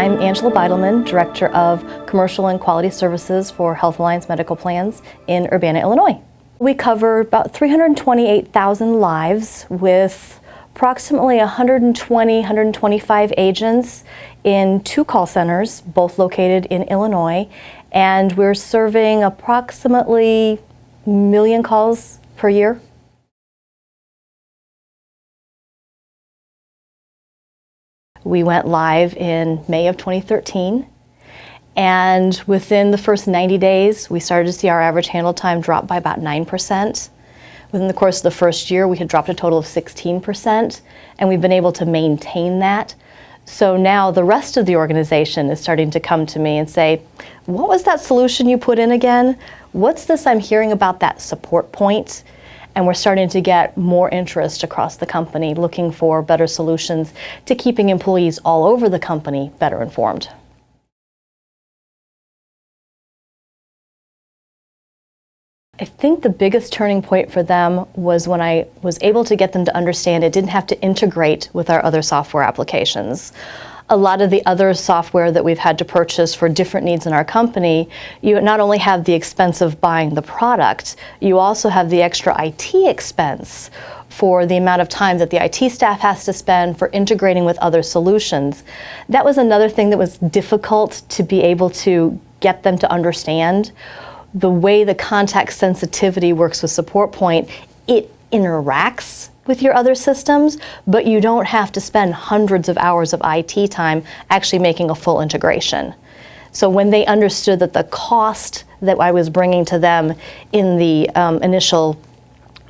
I'm Angela Beidelman, Director of Commercial and Quality Services for Health Alliance Medical Plans in Urbana, Illinois. We cover about 328,000 lives with approximately 120, 125 agents in 2 call centers, both located in Illinois, and we're serving approximately 1 million calls per year. We went live in May of 2013, and within the first 90 days, we started to see our average handle time drop by about 9%. Within the course of the first year, we had dropped a total of 16%, and we've been able to maintain that. So now the rest of the organization is starting to come to me and say, what was that solution you put in again? What's this I'm hearing about that support point? And we're starting to get more interest across the company looking for better solutions to keeping employees all over the company better informed. I think the biggest turning point for them was when I was able to get them to understand it didn't have to integrate with our other software applications. A lot of the other software that we've had to purchase for different needs in our company, you not only have the expense of buying the product, you also have the extra IT expense for the amount of time that the IT staff has to spend for integrating with other solutions. That was another thing that was difficult to be able to get them to understand. The way the contact sensitivity works with SupportPoint, it interacts with your other systems, but you don't have to spend hundreds of hours of IT time actually making a full integration. So when they understood that the cost that I was bringing to them in the initial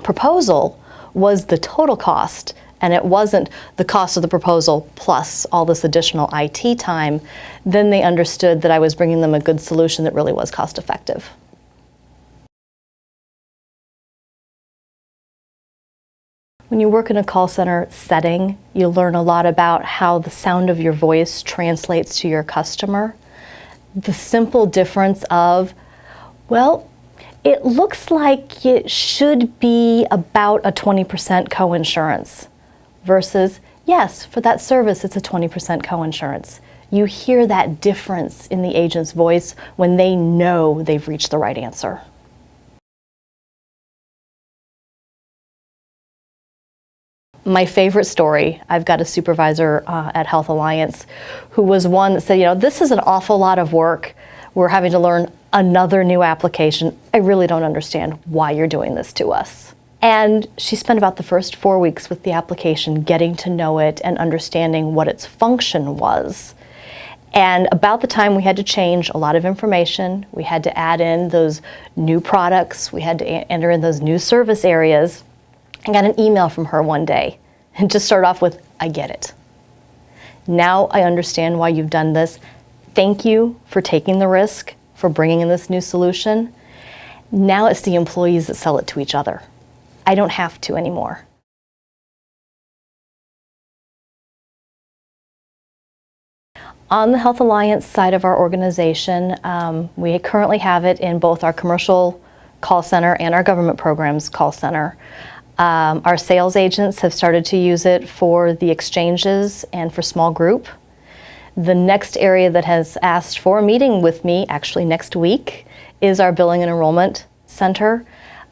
proposal was the total cost, and it wasn't the cost of the proposal plus all this additional IT time, then they understood that I was bringing them a good solution that really was cost effective. When you work in a call center setting, you learn a lot about how the sound of your voice translates to your customer. The simple difference of, well, it looks like it should be about a 20% coinsurance versus, yes, for that service, it's a 20% coinsurance. You hear that difference in the agent's voice when they know they've reached the right answer. My favorite story, I've got a supervisor at Health Alliance who was one that said, this is an awful lot of work. We're having to learn another new application. I really don't understand why you're doing this to us. And she spent about the first 4 weeks with the application getting to know it and understanding what its function was. And about the time we had to change a lot of information, we had to add in those new products, we had to enter in those new service areas, I got an email from her one day and just started off with, I get it. Now I understand why you've done this. Thank you for taking the risk, for bringing in this new solution. Now it's the employees that sell it to each other. I don't have to anymore. On the Health Alliance side of our organization, we currently have it in both our commercial call center and our government programs call center. Our sales agents have started to use it for the exchanges and for small group. The next area that has asked for a meeting with me, actually next week, is our billing and enrollment center.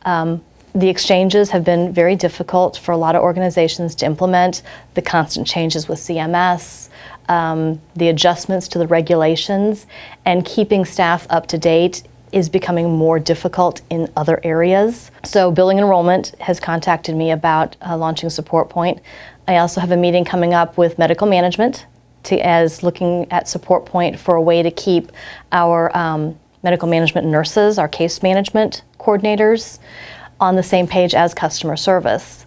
The exchanges have been very difficult for a lot of organizations to implement. The constant changes with CMS, the adjustments to the regulations, and keeping staff up to date is becoming more difficult in other areas. So billing enrollment has contacted me about launching SupportPoint. I also have a meeting coming up with medical management as looking at SupportPoint for a way to keep our medical management nurses, our case management coordinators, on the same page as customer service.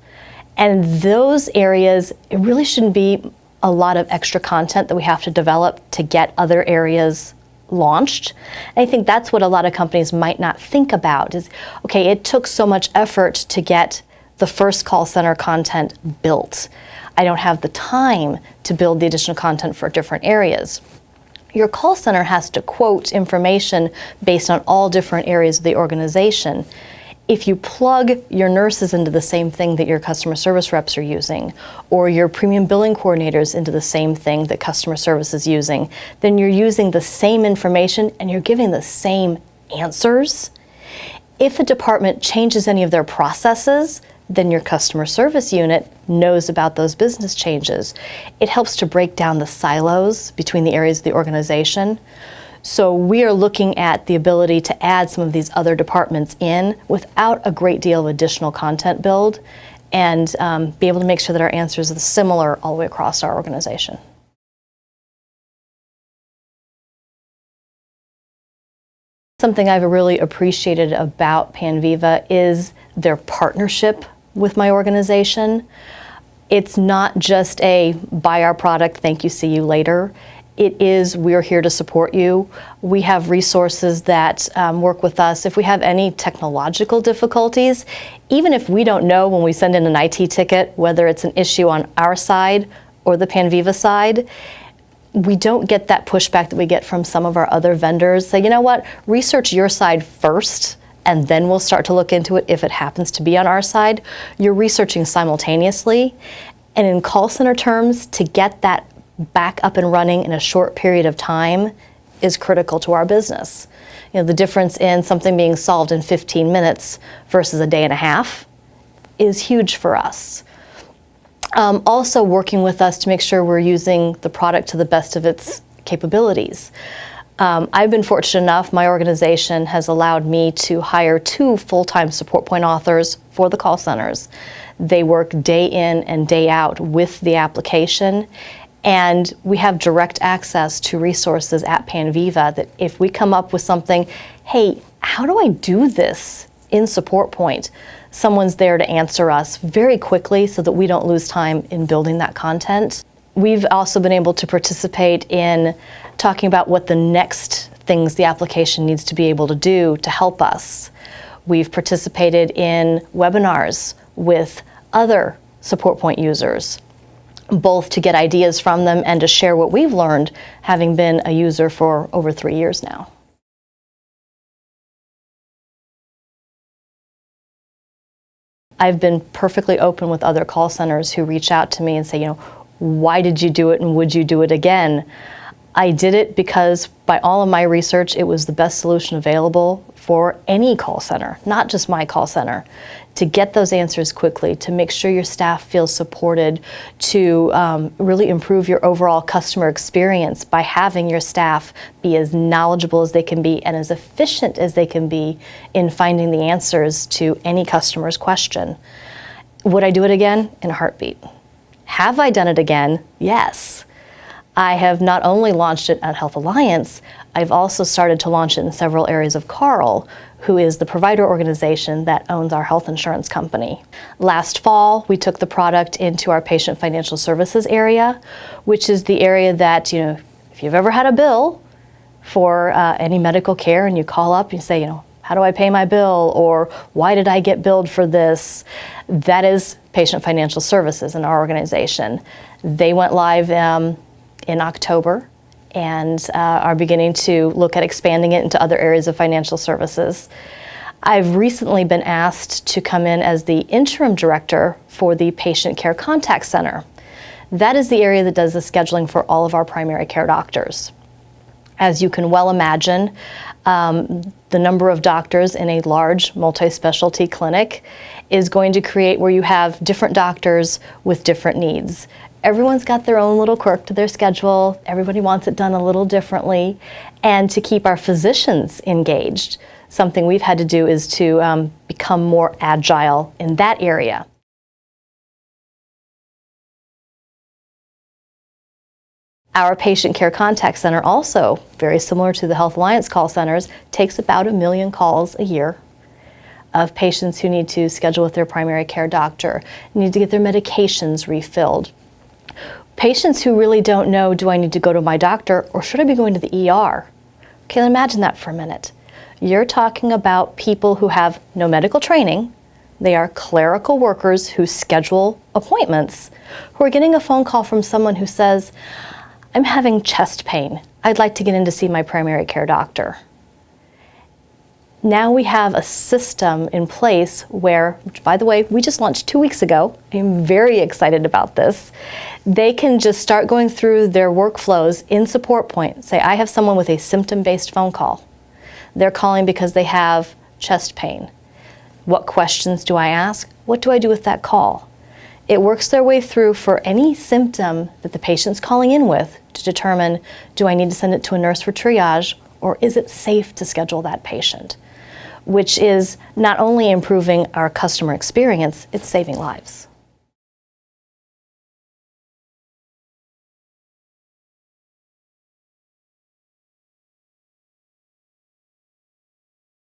And those areas, it really shouldn't be a lot of extra content that we have to develop to get other areas launched. And I think that's what a lot of companies might not think about is, okay, it took so much effort to get the first call center content built. I don't have the time to build the additional content for different areas. Your call center has to quote information based on all different areas of the organization. If you plug your nurses into the same thing that your customer service reps are using, or your premium billing coordinators into the same thing that customer service is using, then you're using the same information and you're giving the same answers. If a department changes any of their processes, then your customer service unit knows about those business changes. It helps to break down the silos between the areas of the organization. So we are looking at the ability to add some of these other departments in without a great deal of additional content build, and be able to make sure that our answers are similar all the way across our organization. Something I've really appreciated about Panviva is their partnership with my organization. It's not just a buy our product, thank you, see you later. It is, we're here to support you. We have resources that work with us. If we have any technological difficulties, even if we don't know when we send in an IT ticket, whether it's an issue on our side or the Panviva side, we don't get that pushback that we get from some of our other vendors. Say, you know what, research your side first, and then we'll start to look into it if it happens to be on our side. You're researching simultaneously. And in call center terms, to get that back up and running in a short period of time is critical to our business. You know, the difference in something being solved in 15 minutes versus a day and a half is huge for us. Also working with us to make sure we're using the product to the best of its capabilities. I've been fortunate enough, my organization has allowed me to hire 2 full-time support point authors for the call centers. They work day in and day out with the application, and we have direct access to resources at Panviva that if we come up with something, hey, how do I do this in support point? Someone's there to answer us very quickly so that we don't lose time in building that content. We've also been able to participate in talking about what the next things the application needs to be able to do to help us. We've participated in webinars with other support point users, both to get ideas from them and to share what we've learned, having been a user for over 3 years now. I've been perfectly open with other call centers who reach out to me and say, you know, why did you do it and would you do it again? I did it because by all of my research, it was the best solution available for any call center, not just my call center, to get those answers quickly, to make sure your staff feels supported, to really improve your overall customer experience by having your staff be as knowledgeable as they can be and as efficient as they can be in finding the answers to any customer's question. Would I do it again? In a heartbeat. Have I done it again? Yes. I have not only launched it at Health Alliance, I've also started to launch it in several areas of Carl, who is the provider organization that owns our health insurance company. Last fall, we took the product into our patient financial services area, which is the area that, you know, if you've ever had a bill for any medical care and you call up and you say, you know, how do I pay my bill? Or why did I get billed for this? That is patient financial services in our organization. They went live in October and are beginning to look at expanding it into other areas of financial services. I've recently been asked to come in as the interim director for the Patient Care Contact Center. That is the area that does the scheduling for all of our primary care doctors. As you can well imagine, the number of doctors in a large multi-specialty clinic is going to create where you have different doctors with different needs. Everyone's got their own little quirk to their schedule. Everybody wants it done a little differently. And to keep our physicians engaged, something we've had to do is to become more agile in that area. Our Patient Care Contact Center, also very similar to the Health Alliance call centers, takes about 1 million calls a year of patients who need to schedule with their primary care doctor, need to get their medications refilled. Patients who really don't know, do I need to go to my doctor or should I be going to the ER? Okay, imagine that for a minute. You're talking about people who have no medical training. They are clerical workers who schedule appointments, who are getting a phone call from someone who says, I'm having chest pain. I'd like to get in to see my primary care doctor. Now we have a system in place where, which, by the way, we just launched 2 weeks ago. I'm very excited about this. They can just start going through their workflows in Support Point. Say, I have someone with a symptom-based phone call. They're calling because they have chest pain. What questions do I ask? What do I do with that call? It works their way through for any symptom that the patient's calling in with to determine, do I need to send it to a nurse for triage, or is it safe to schedule that patient? Which is not only improving our customer experience, it's saving lives.